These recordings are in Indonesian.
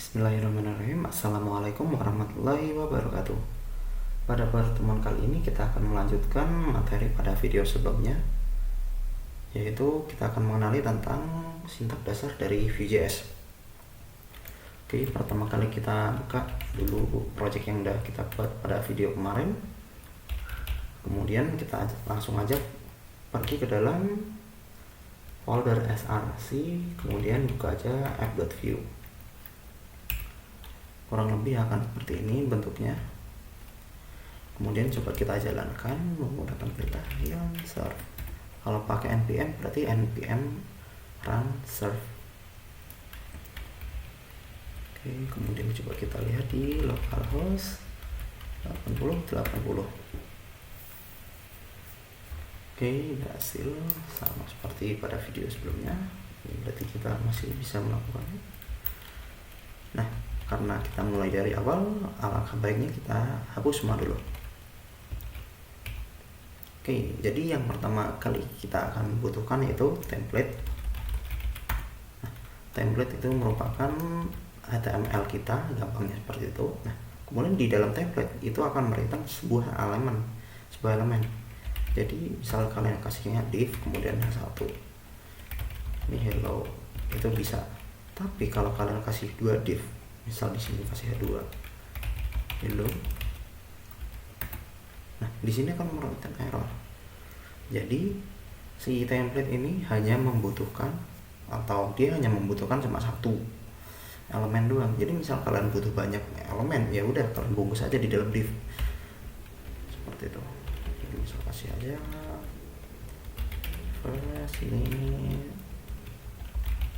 Bismillahirrahmanirrahim. Assalamualaikum warahmatullahi wabarakatuh. Pada pertemuan kali ini kita akan melanjutkan materi pada video sebelumnya, yaitu kita akan mengenali tentang sintak dasar dari Vue.js. Oke, pertama kali kita buka dulu project yang udah kita buat pada video kemarin. Kemudian kita langsung aja pergi ke dalam folder src, kemudian buka aja app.vue. Kurang lebih akan seperti ini bentuknya. Kemudian coba kita jalankan menggunakan perintah yarn serve. Kalau pakai npm berarti npm run serve. Oke, kemudian coba kita lihat di localhost 8080. Oke, berhasil sama seperti pada video sebelumnya. Ini berarti kita masih bisa melakukannya. Nah, karena kita mulai dari awal, alangkah baiknya kita hapus semua dulu. Oke, jadi yang pertama kali kita akan butuhkan yaitu template. Nah, template itu merupakan HTML kita, gampangnya seperti itu. Nah, kemudian di dalam template itu akan mereturn sebuah elemen. Jadi misal kalian kasihnya div kemudian satu, ini hello, itu bisa. Tapi kalau kalian kasih dua div, misal di sini kasih dua hello, nah di sini akan mereturn error. Jadi si template ini hanya membutuhkan, atau dia hanya membutuhkan cuma satu elemen doang. Jadi misal kalian butuh banyak elemen, ya udah kalian bungkus aja di dalam div seperti itu. Jadi misal kasih aja first, ini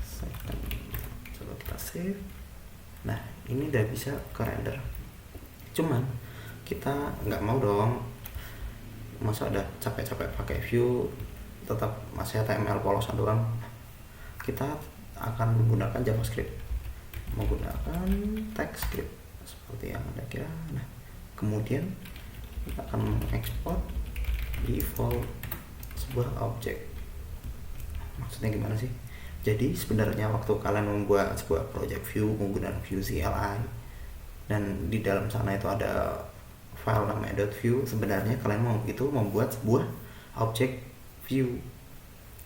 second, coba kita save. Nah, ini udah bisa ke render. Cuman kita nggak mau dong, masa udah capek-capek pakai Vue tetap masih HTML polosan doang. Kita akan menggunakan JavaScript, menggunakan TypeScript seperti yang ada kira. Nah, kemudian kita akan mengekspor default sebuah objek. Maksudnya gimana sih? Jadi sebenarnya waktu kalian membuat sebuah project Vue menggunakan Vue CLI dan di dalam sana itu ada file namanya .vue, sebenarnya kalian mau itu membuat sebuah objek Vue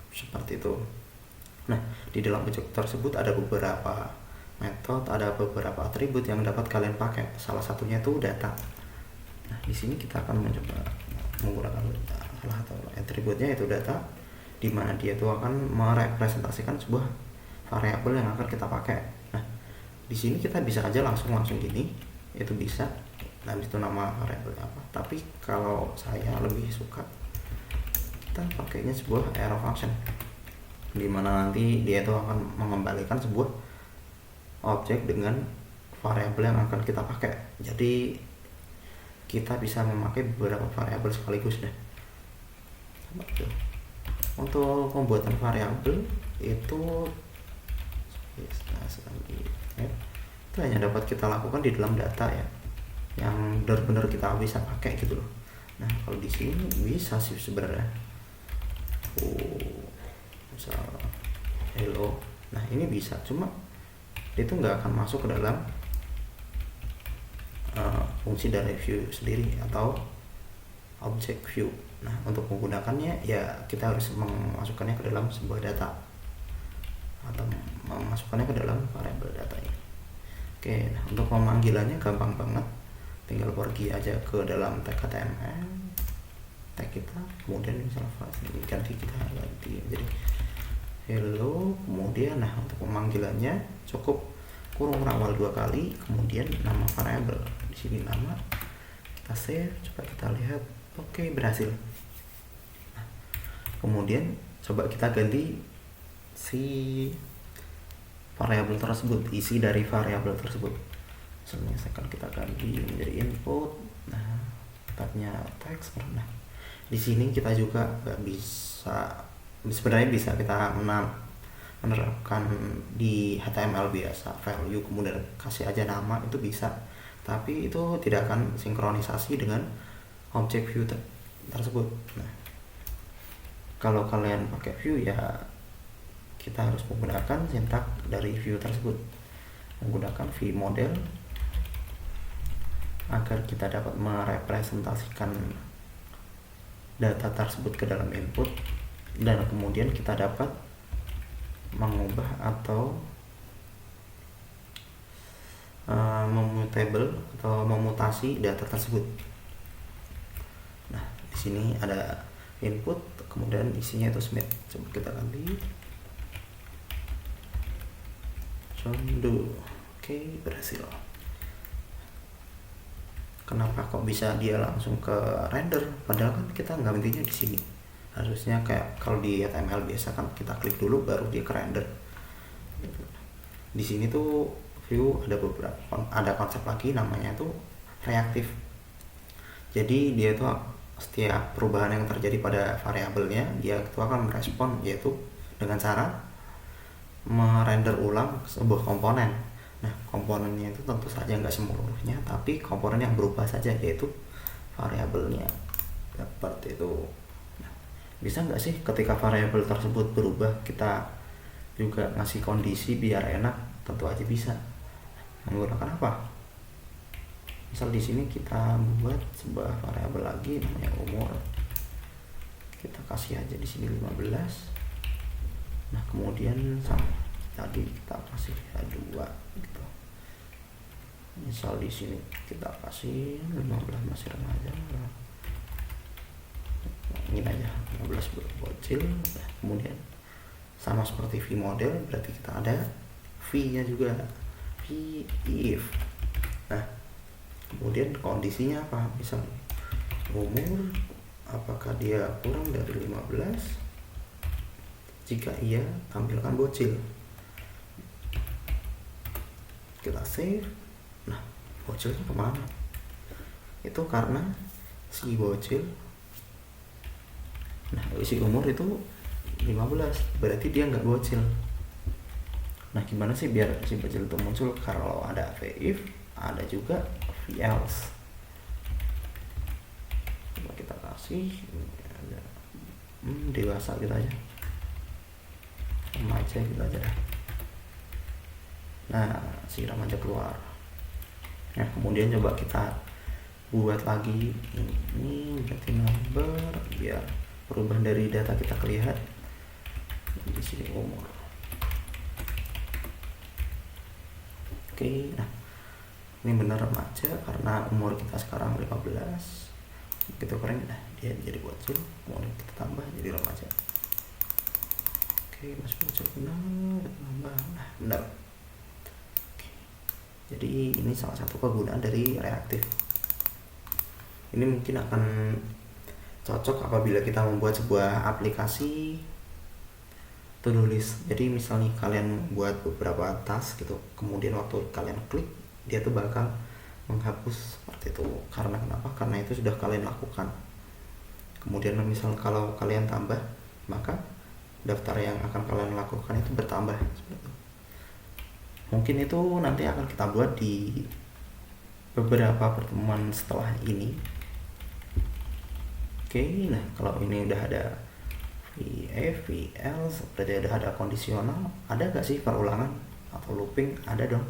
seperti itu. Nah, di dalam objek tersebut ada beberapa metode, ada beberapa atribut yang dapat kalian pakai. Salah satunya itu data. Nah, di sini kita akan mencoba menggunakan salah satu atributnya yaitu data, di mana dia itu akan merepresentasikan sebuah variabel yang akan kita pakai. Nah, di sini kita bisa aja langsung gini, itu bisa. Nah, itu nama variabelnya apa. Tapi kalau saya lebih suka kita pakainya sebuah arrow function, di mana nanti dia itu akan mengembalikan sebuah objek dengan variabel yang akan kita pakai. Jadi kita bisa memakai beberapa variabel sekaligus deh. Untuk pembuatan variabel itu hanya dapat kita lakukan di dalam data ya, yang benar-benar kita bisa pakai gitu loh. Nah, kalau di sini bisa sih sebenarnya. Misal hello. Nah, ini bisa, cuma itu nggak akan masuk ke dalam fungsi dari Vue sendiri atau objek Vue. Nah, untuk menggunakannya ya kita harus memasukkannya ke dalam sebuah data atau memasukkannya ke dalam variabel data ini. Oke, nah untuk pemanggilannya gampang banget, tinggal pergi aja ke dalam tag HTML, tag kita, kemudian misalnya ini ganti, kita ganti jadi hello, kemudian nah untuk pemanggilannya cukup kurung awal 2 kali, kemudian nama variabel, di sini nama, kita save, coba kita lihat. Oke, berhasil. Nah, kemudian coba kita ganti si variabel tersebut, isi dari variabel tersebut. Misalkan kita ganti menjadi input. Nah, tabnya text. Nah, di sini kita juga nggak bisa, sebenarnya bisa kita menerapkan di HTML biasa, value kemudian kasih aja nama, itu bisa. Tapi itu tidak akan sinkronisasi dengan objek Vue tersebut. Nah, kalau kalian pakai Vue ya kita harus menggunakan sintak dari Vue tersebut. menggunakan vModel agar kita dapat merepresentasikan data tersebut ke dalam input, dan kemudian kita dapat mengubah atau memutable atau memutasi data tersebut. Nah, di sini ada input, kemudian isinya itu Smith. Coba kita ganti Condu. Oke, berhasil. Kenapa kok bisa dia langsung ke render? Padahal kan kita nggak intinya di sini. Harusnya kayak kalau di HTML biasa kan kita klik dulu baru dia ke render. Di sini tuh view ada konsep lagi namanya tuh reaktif. Jadi dia tuh setiap perubahan yang terjadi pada variabelnya dia itu akan merespon, yaitu dengan cara merender ulang sebuah komponen. Nah, komponennya itu tentu saja nggak seluruhnya, tapi komponen yang berubah saja, yaitu variabelnya seperti itu. Nah, bisa nggak sih ketika variabel tersebut berubah kita juga ngasih kondisi biar enak? Tentu aja bisa. Menggunakan apa? Misal di sini kita membuat sebuah variabel lagi namanya umur. Kita kasih aja di sini 15. Nah, kemudian sama tadi kita kasih 2 gitu. Misal di sini kita kasih 15 masih remaja. Ini aja 15 bocil. Nah, kemudian sama seperti vModel, berarti kita ada v-nya juga, v if. Nah, kemudian kondisinya apa? Misalnya umur, apakah dia kurang dari 15? Jika iya, tampilkan bocil. Kita save. Nah, bocilnya kemana? Itu karena si bocil, nah isi umur itu 15, berarti dia nggak bocil. Nah, gimana sih biar si bocil itu muncul? Kalau ada if, ada juga else. Coba kita kasih dewasa gitu aja, remaja gitu aja dah. Nah, si remaja keluar. Nah, kemudian coba kita buat lagi ini berarti number biar perubahan dari data kita kelihatan. Di sini umur. Oke, nah ini benar remaja karena umur kita sekarang 15. Kita keren, nah dia jadi bocil, kemudian kita tambah jadi remaja. Oke, masuk bocil benar, tambah, nah benar. Oke. Jadi ini salah satu kegunaan dari reaktif. Ini mungkin akan cocok apabila kita membuat sebuah aplikasi to-do list. Jadi misalnya kalian buat beberapa task gitu, kemudian waktu kalian klik dia tuh bakal menghapus seperti itu. Karena kenapa? Karena itu sudah kalian lakukan. Kemudian misal kalau kalian tambah, maka daftar yang akan kalian lakukan itu bertambah seperti itu. Mungkin itu nanti akan kita buat di beberapa pertemuan setelah ini. Oke, nah kalau ini udah ada if, else, berarti udah ada kondisional. Ada gak sih perulangan atau looping? Ada dong.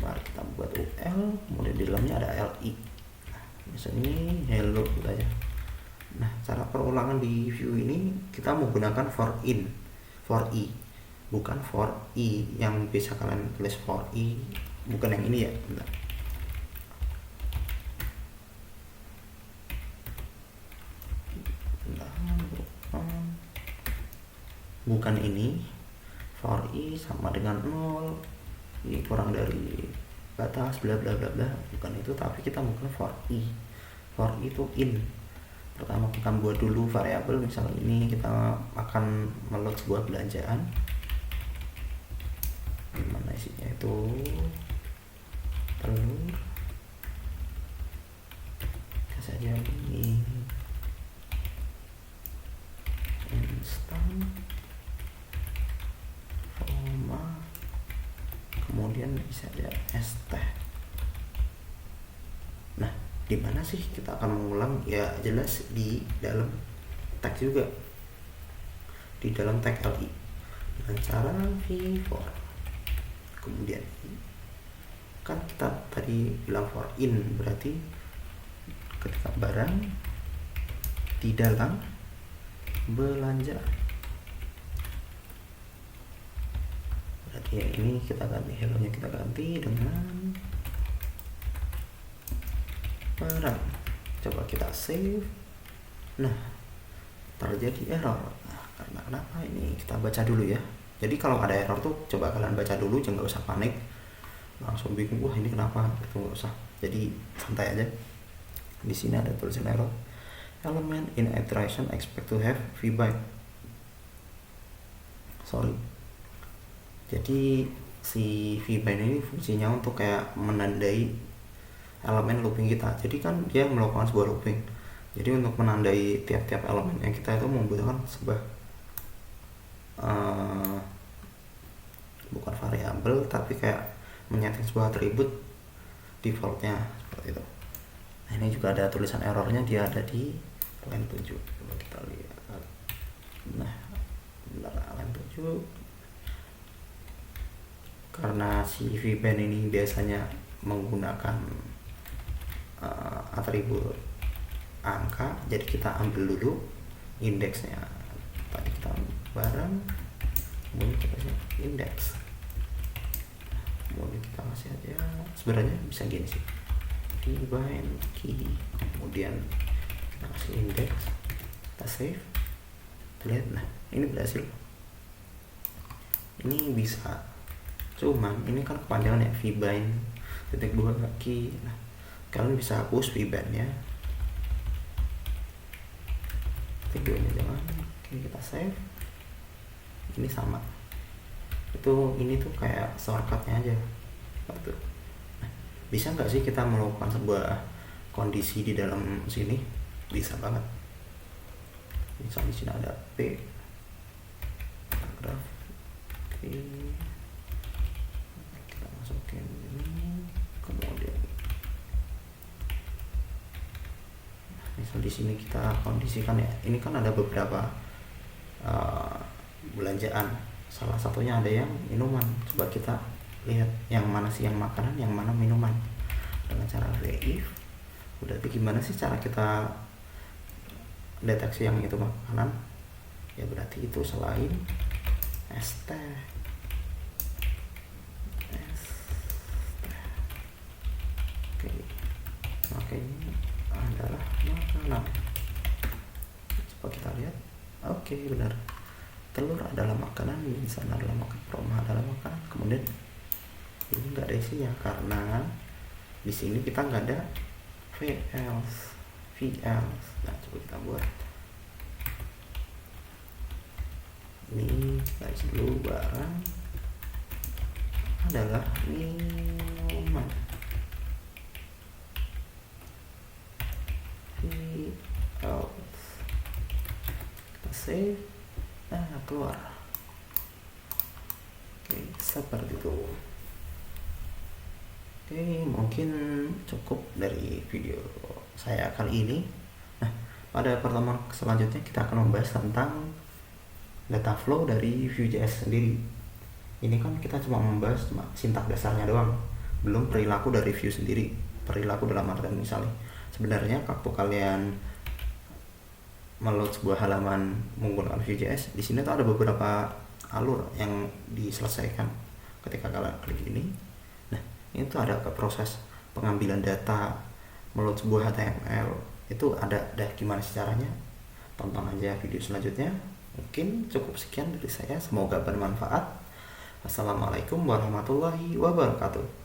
Mari kita buat ul, kemudian di dalamnya ada li. Nah, misalnya ini hello gitu aja. Nah, cara perulangan di view ini kita menggunakan for in, for i, bukan for i yang bisa kalian tulis for i, bukan yang ini ya. Bentar. Bukan ini, for i sama dengan 0, ini kurang dari batas bla bla bla bla, bukan itu, tapi kita bukan for i. For i itu in. Pertama kita buat dulu variabel, misalnya ini kita akan meload sebuah belanjaan, mana isinya itu telur, kasih aja ini instan, kemudian bisa ada es teh. Nah, di mana sih kita akan mengulang? Ya jelas di dalam tag juga, di dalam tag li dengan cara v for. kemudian kan kita tadi bilang for in, berarti ketika barang di dalam belanja, berarti yang ini kita ganti, hello nya kita ganti dengan barang. Coba kita save. Nah, terjadi error. Nah, karena kenapa ini, kita baca dulu ya. Jadi kalau ada error tuh coba kalian baca dulu, jangan nggak usah panik langsung bingung, wah ini kenapa, itu nggak usah. Jadi santai aja. Di sini ada tulisan error, element in iteration expect to have vbyte. Sorry, jadi si vbyte ini fungsinya untuk kayak menandai elemen looping kita. Jadi kan dia melakukan sebuah looping, jadi untuk menandai tiap-tiap elemen yang kita itu membutuhkan sebuah bukan variabel tapi kayak menyeting sebuah atribut defaultnya seperti itu. Nah, ini juga ada tulisan errornya, dia ada di line 7. Coba kita lihat. Nah, benar line 7. Karena si vban ini biasanya menggunakan atribut angka, jadi kita ambil dulu indeksnya. Tadi kita ambil barang, kemudian kita kasih indeks, kemudian kita kasih aja, sebenarnya bisa gini sih, bind key, kemudian kita kasih indeks, kita save, kita lihat. Nah, ini berhasil, ini bisa. Cuman ini kan kepanjangan ya, vbind titik 2 key. Nah, kalian bisa hapus vbind nya, titik 2 nya jangan. Oke, kita save. Ini sama, itu ini tuh kayak shortcutnya aja gitu. Nah, bisa nggak sih kita melakukan sebuah kondisi di dalam sini? Bisa banget. Misal di sini ada p graph, oke, kita masukin ini, kemudian misal di sini kita kondisikan ya, ini kan ada beberapa belanjaan, salah satunya ada yang minuman. Coba kita lihat yang mana sih yang makanan, yang mana minuman, dengan cara if. Berarti gimana sih cara kita deteksi yang itu makanan? Ya berarti itu selain st. Oke, makanya adalah makanan. Coba kita lihat. Oke, benar, telur adalah makanan, instan adalah makanan, proma adalah makanan. Kemudian ini nggak ada isinya karena di sini kita nggak ada vls. Nah, coba kita buat ini, garis dulu, barang adalah minuman, vls, kita save. Nah, keluar. Oke, seperti itu. Oke, mungkin cukup dari video saya kali ini. Nah, pada pertemuan selanjutnya kita akan membahas tentang data flow dari Vue.js sendiri. Ini kan kita cuma membahas sintak dasarnya doang, belum perilaku dari Vue sendiri. Perilaku dalam artian misalnya, sebenarnya waktu kalian meload sebuah halaman menggunakan Vue.js, di sini tuh ada beberapa alur yang diselesaikan ketika kalian klik ini. Nah, ini tuh ada ke proses pengambilan data, meload sebuah HTML, itu ada gimana sih caranya. Tonton aja video selanjutnya. Mungkin cukup sekian dari saya, semoga bermanfaat. Assalamualaikum warahmatullahi wabarakatuh.